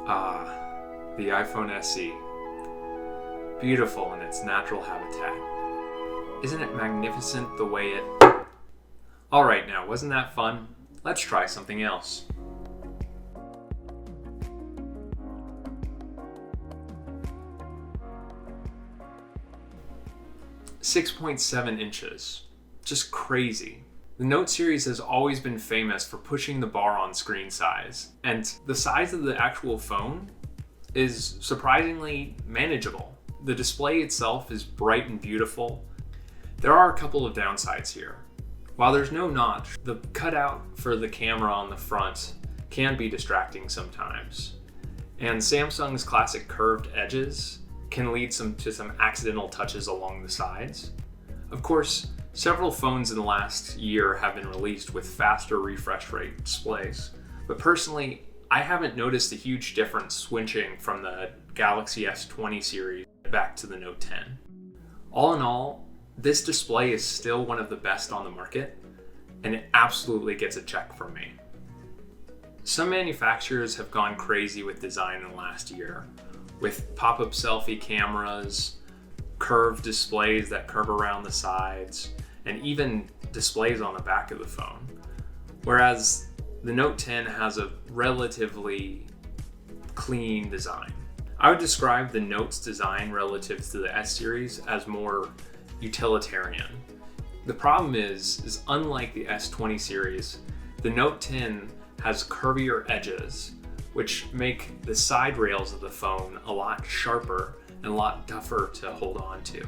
The iPhone SE. Beautiful in its natural habitat. Isn't it magnificent the way it... Alright now, wasn't that fun? Let's try something else. .7 inches. Just crazy. The Note series has always been famous for pushing the bar on screen size, and the size of the actual phone is surprisingly manageable. The display itself is bright and beautiful. There are a couple of downsides here. While there's no notch, the cutout for the camera on the front can be distracting sometimes. And Samsung's classic curved edges can lead to some accidental touches along the sides. Of course, several phones in the last year have been released with faster refresh rate displays, but personally, I haven't noticed a huge difference switching from the Galaxy S20 series back to the Note 10. All in all, this display is still one of the best on the market, and it absolutely gets a check from me. Some manufacturers have gone crazy with design in the last year, with pop-up selfie cameras, curved displays that curve around the sides, and even displays on the back of the phone. Whereas the Note 10 has a relatively clean design. I would describe the Note's design relative to the S series as more utilitarian. The problem is unlike the S20 series, the Note 10 has curvier edges, which make the side rails of the phone a lot sharper and a lot tougher to hold on to.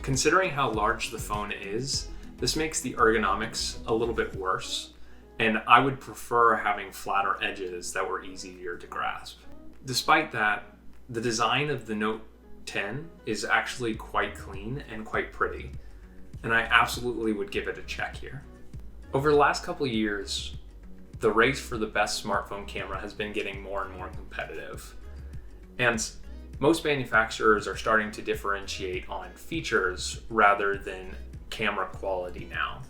Considering how large the phone is, this makes the ergonomics a little bit worse, and I would prefer having flatter edges that were easier to grasp. Despite that, the design of the Note 10 is actually quite clean and quite pretty, and I absolutely would give it a check here. Over the last couple of years, the race for the best smartphone camera has been getting more and more competitive, and most manufacturers are starting to differentiate on features rather than camera quality now.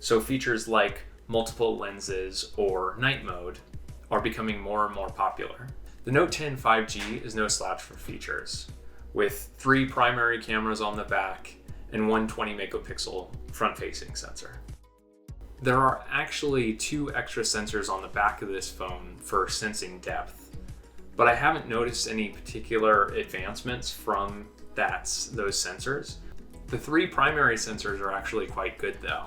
So features like multiple lenses or night mode are becoming more and more popular. The Note 10 5G is no slouch for features, with 3 primary cameras on the back and one 20 megapixel front-facing sensor. There are actually 2 extra sensors on the back of this phone for sensing depth, but I haven't noticed any particular advancements from those sensors. The 3 primary sensors are actually quite good though.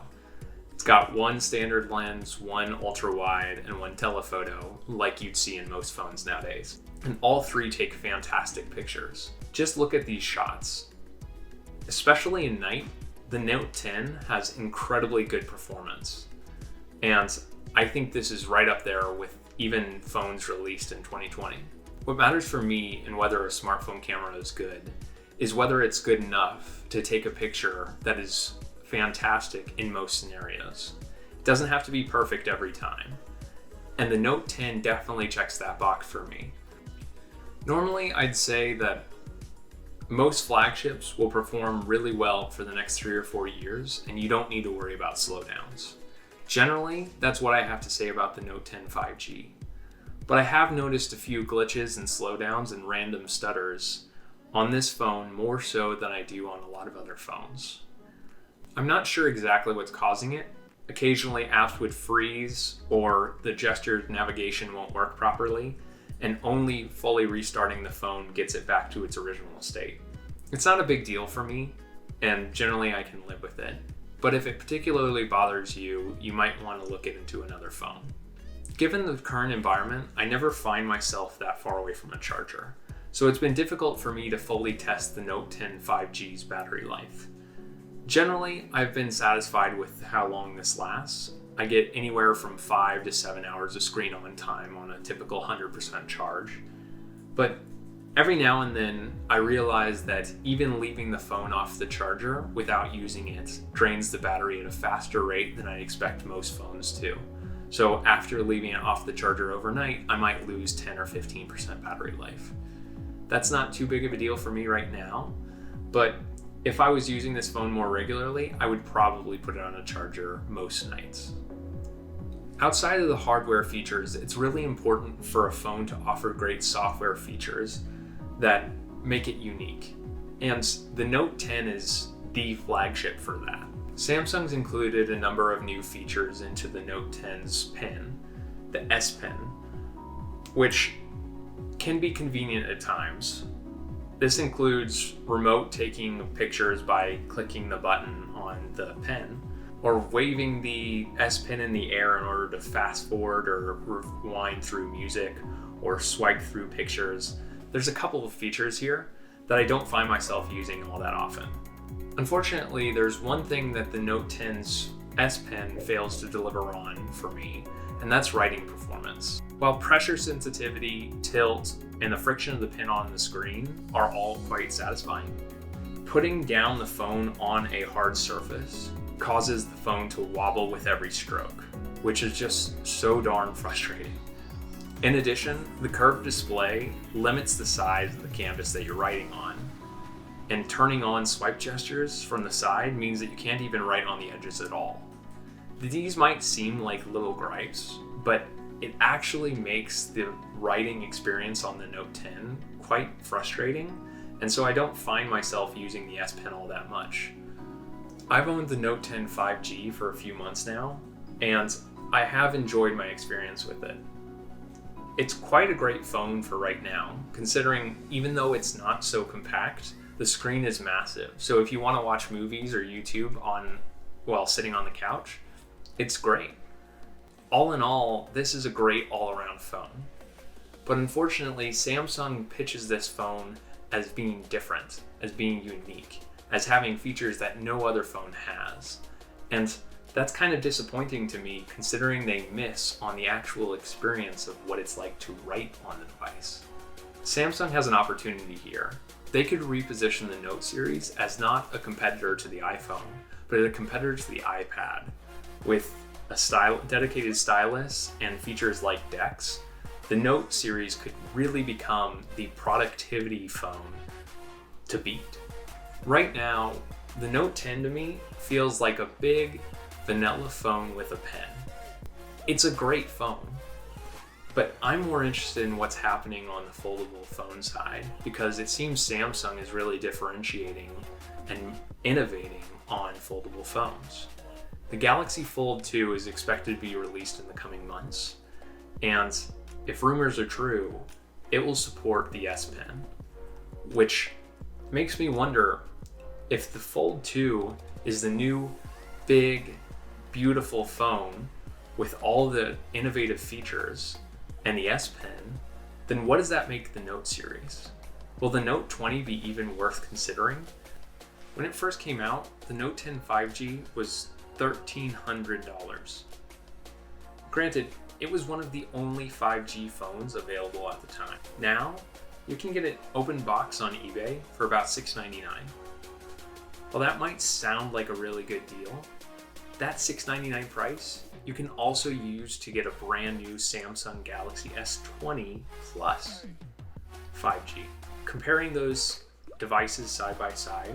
It's got 1 standard lens, 1 ultra wide, and 1 telephoto, like you'd see in most phones nowadays. And all 3 take fantastic pictures. Just look at these shots. Especially in night, the Note 10 has incredibly good performance. And I think this is right up there with even phones released in 2020. What matters for me in whether a smartphone camera is good is whether it's good enough to take a picture that is fantastic in most scenarios. It doesn't have to be perfect every time. And the Note 10 definitely checks that box for me. Normally, I'd say that most flagships will perform really well for the next 3 or 4 years, and you don't need to worry about slowdowns. Generally, that's what I have to say about the Note 10 5G. But I have noticed a few glitches and slowdowns and random stutters on this phone more so than I do on a lot of other phones. I'm not sure exactly what's causing it. Occasionally apps would freeze or the gesture navigation won't work properly, and only fully restarting the phone gets it back to its original state. It's not a big deal for me, and generally I can live with it. But if it particularly bothers you, you might want to look into another phone. Given the current environment, I never find myself that far away from a charger, so it's been difficult for me to fully test the Note 10 5G's battery life. Generally, I've been satisfied with how long this lasts. I get anywhere from 5 to 7 hours of screen on time on a typical 100% charge. But every now and then, I realize that even leaving the phone off the charger without using it drains the battery at a faster rate than I expect most phones to. So after leaving it off the charger overnight, I might lose 10 or 15% battery life. That's not too big of a deal for me right now, but if I was using this phone more regularly, I would probably put it on a charger most nights. Outside of the hardware features, it's really important for a phone to offer great software features that make it unique. And the Note 10 is the flagship for that. Samsung's included a number of new features into the Note 10's Pen, the S Pen, which can be convenient at times. This includes remote taking pictures by clicking the button on the pen, or waving the S Pen in the air in order to fast forward or rewind through music or swipe through pictures. There's a couple of features here that I don't find myself using all that often. Unfortunately, there's one thing that the Note 10's S Pen fails to deliver on for me, and that's writing performance. While pressure sensitivity, tilt, and the friction of the pen on the screen are all quite satisfying, putting down the phone on a hard surface causes the phone to wobble with every stroke, which is just so darn frustrating. In addition, the curved display limits the size of the canvas that you're writing on, and turning on swipe gestures from the side means that you can't even write on the edges at all. These might seem like little gripes, but it actually makes the writing experience on the Note 10 quite frustrating, and so I don't find myself using the S Pen all that much. I've owned the Note 10 5G for a few months now, and I have enjoyed my experience with it. It's quite a great phone for right now, considering even though it's not so compact, the screen is massive. So if you want to watch movies or YouTube while sitting on the couch, it's great. All in all, this is a great all-around phone. But unfortunately, Samsung pitches this phone as being different, as being unique, as having features that no other phone has. And that's kind of disappointing to me, considering they miss on the actual experience of what it's like to write on the device. Samsung has an opportunity here. They could reposition the Note series as not a competitor to the iPhone, but a competitor to the iPad. With a dedicated stylus and features like DeX, the Note series could really become the productivity phone to beat. Right now, the Note 10 to me feels like a big vanilla phone with a pen. It's a great phone, but I'm more interested in what's happening on the foldable phone side, because it seems Samsung is really differentiating and innovating on foldable phones. The Galaxy Fold 2 is expected to be released in the coming months, and if rumors are true, it will support the S Pen, which makes me wonder if the Fold 2 is the new big, beautiful phone with all the innovative features and the S Pen, then what does that make the Note series? Will the Note 20 be even worth considering? When it first came out, the Note 10 5G was $1,300. Granted, it was one of the only 5G phones available at the time. Now, you can get it open box on eBay for about $699. While that might sound like a really good deal, that $699 price you can also use to get a brand new Samsung Galaxy S20 Plus 5G. Comparing those devices side by side,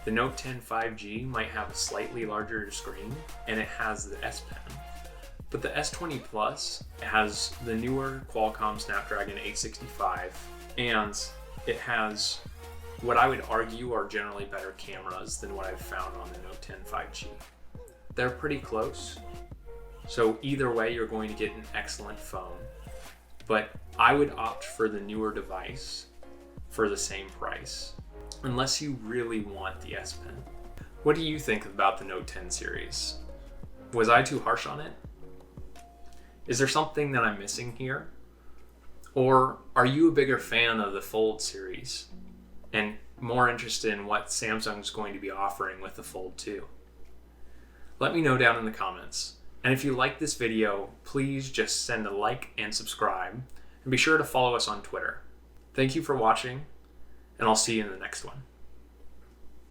the Note 10 5G might have a slightly larger screen and it has the S Pen. But the S20 Plus has the newer Qualcomm Snapdragon 865, and it has what I would argue are generally better cameras than what I've found on the Note 10 5G. They're pretty close, so either way you're going to get an excellent phone, but I would opt for the newer device for the same price, unless you really want the S Pen. What do you think about the Note 10 series? Was I too harsh on it? Is there something that I'm missing here? Or are you a bigger fan of the Fold series and more interested in what Samsung's going to be offering with the Fold 2? Let me know down in the comments. And if you like this video, please just send a like and subscribe, and be sure to follow us on Twitter. Thank you for watching, and I'll see you in the next one.